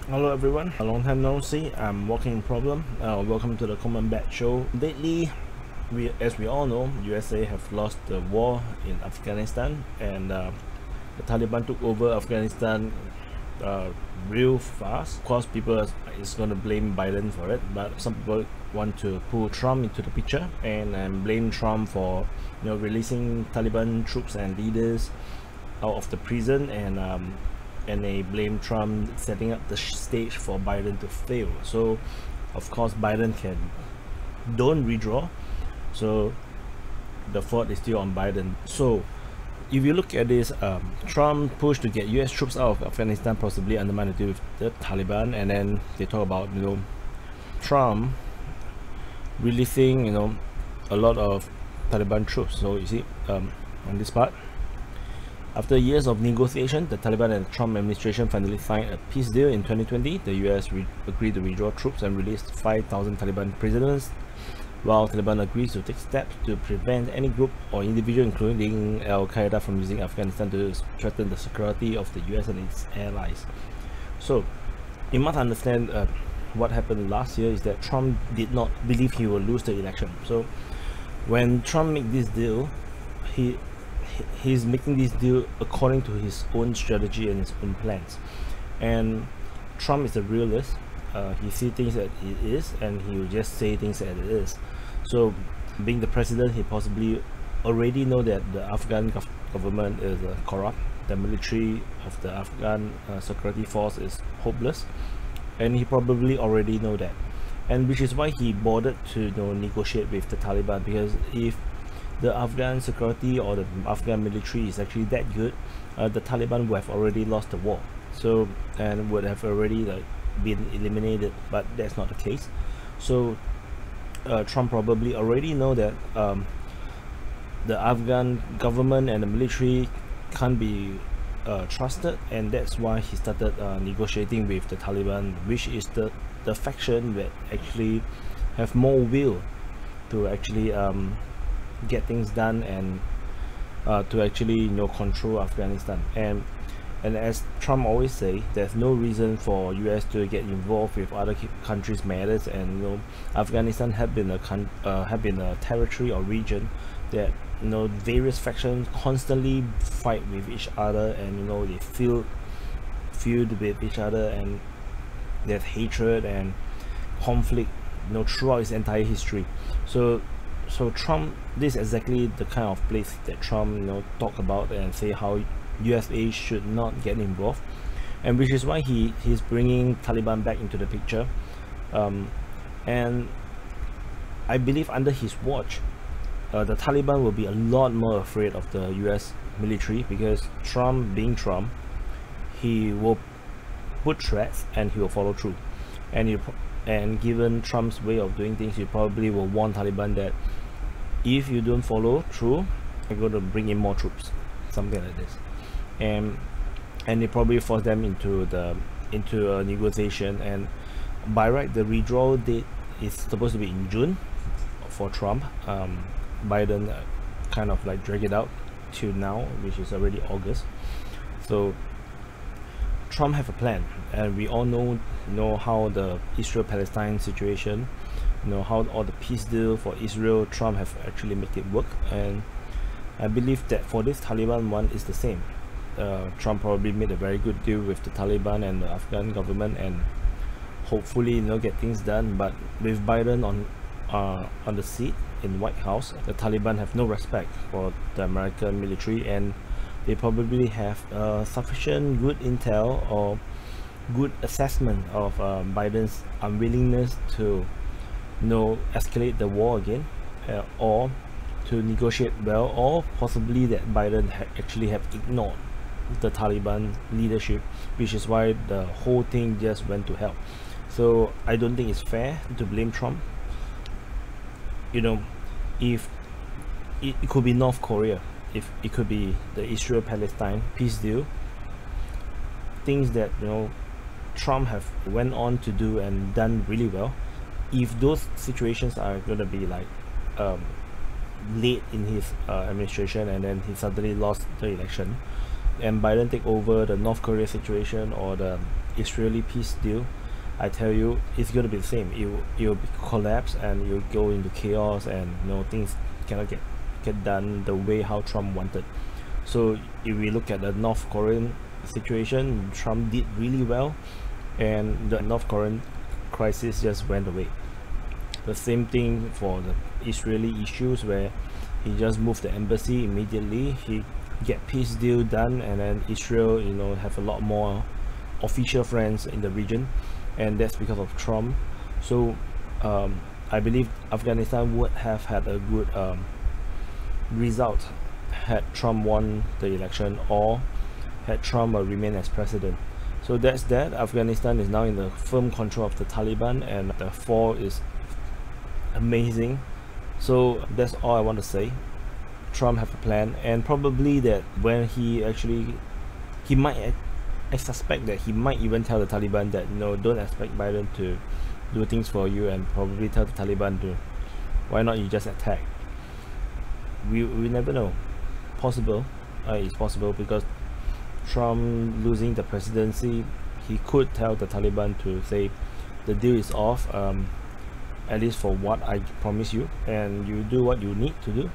Hello everyone, a long time no see. I'm Walking Problem. Welcome to the Common Bat Show. Lately, as we all know, USA have lost the war in Afghanistan, and the Taliban took over Afghanistan uh, real fast. Of course, people is going to blame Biden for it, but some people want to pull Trump into the picture and blame Trump for releasing Taliban troops and leaders out of the prison, and they blame Trump setting up the stage for Biden to fail. So of course Biden don't redraw, so the fault is still on Biden. So if you look at this, Trump pushed to get US troops out of Afghanistan, possibly undermine the deal with the Taliban, and then they talk about Trump releasing a lot of Taliban troops. So you see, on this part, after years of negotiation, the Taliban and the Trump administration finally signed a peace deal in 2020. The US agreed to withdraw troops and released 5,000 Taliban prisoners, while Taliban agrees to take steps to prevent any group or individual, including Al-Qaeda, from using Afghanistan to threaten the security of the US and its allies. So, you must understand what happened last year is that Trump did not believe he will lose the election. So, when Trump made this deal, he's making this deal according to his own strategy and his own plans. And Trump is a realist. He sees things as it is, and he will just say things as it is. So being the president, he possibly already know that the Afghan government is corrupt, the military of the Afghan security force is hopeless, and he probably already know that, and which is why he bothered to negotiate with the Taliban. Because if the Afghan security or the Afghan military is actually that good, the Taliban would have already lost the war, so, and would have already been eliminated, but that's not the case. So Trump probably already know that the Afghan government and the military can't be trusted, and that's why he started negotiating with the Taliban, which is the faction that actually have more will to actually get things done, and to actually control Afghanistan. And as Trump always say, there's no reason for US to get involved with other countries' matters, and Afghanistan have been a territory or region that various factions constantly fight with each other, and they feud with each other, and there's hatred and conflict throughout its entire history. So Trump, this is exactly the kind of place that Trump talk about and say how USA should not get involved, and which is why he's bringing Taliban back into the picture. And I believe under his watch, the Taliban will be a lot more afraid of the US military, because Trump, being Trump, he will put threats and he will follow through, and given Trump's way of doing things, he probably will warn Taliban that if you don't follow through, I'm going to bring in more troops, something like this. And they probably force them into a negotiation, and by right the withdrawal date is supposed to be in June for Trump. Biden kind of drag it out till now, which is already August. So Trump have a plan, and we all know how the Israel-Palestine situation, how all the peace deal for Israel, Trump have actually made it work. And I believe that for this Taliban one is the same. Trump probably made a very good deal with the Taliban and the Afghan government, and hopefully get things done. But with Biden on the seat in White House, the Taliban have no respect for the American military, and they probably have sufficient good intel or good assessment of Biden's unwillingness to escalate the war again, or to negotiate well, or possibly that Biden actually have ignored the Taliban leadership, which is why the whole thing just went to hell. So I don't think it's fair to blame Trump. If it could be North Korea, if it could be the Israel-Palestine peace deal, things that Trump have went on to do and done really well. If those situations are going to be late in his administration, and then he suddenly lost the election, and Biden take over the North Korea situation or the Israeli peace deal, I tell you, it's gonna be the same. You'll collapse and you'll go into chaos, and things cannot get done the way how Trump wanted. So if we look at the North Korean situation, Trump did really well, and the North Korean crisis just went away. The same thing for the Israeli issues, where he just moved the embassy immediately. He get peace deal done, and then Israel have a lot more official friends in the region, and that's because of Trump. So I believe Afghanistan would have had a good result had Trump won the election, or had Trump remained as president. So that's that. Afghanistan is now in the firm control of the Taliban, and the fall is amazing. So that's all I want to say. Trump have a plan, and probably that when he might, I suspect that he might even tell the Taliban that don't expect Biden to do things for you, and probably tell the Taliban to, why not you just attack. We never know. Possible. It's possible, because Trump losing the presidency, he could tell the Taliban to say the deal is off, at least for what I promise you, and you do what you need to do.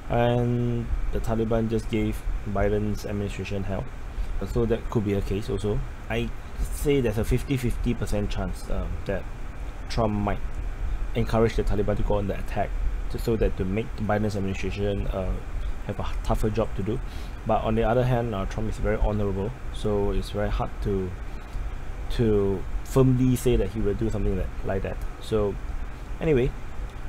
And the Taliban just gave Biden's administration help, so that could be a case also. I say there's a 50-50% chance that Trump might encourage the Taliban to go on the attack, so that to make Biden's administration have a tougher job to do. But on the other hand, Trump is very honorable, so it's very hard to firmly say that he will do something like that. So anyway,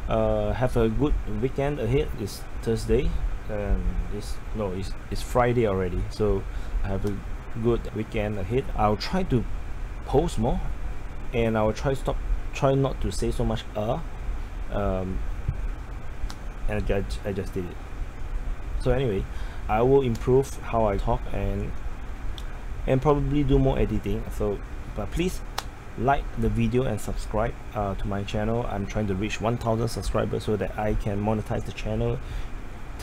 have a good weekend ahead. It's Thursday, and it's Friday already, so have a good weekend ahead. I'll try to post more, and I will try not to say so much and I just did it. So anyway, I will improve how I talk, and probably do more editing. So but please like the video and subscribe to my channel. I'm trying to reach 1,000 subscribers so that I can monetize the channel.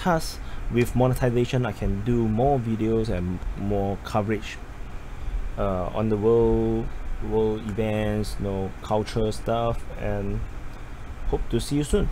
Thus, with monetization, I can do more videos and more coverage on the world events, cultural stuff, and hope to see you soon.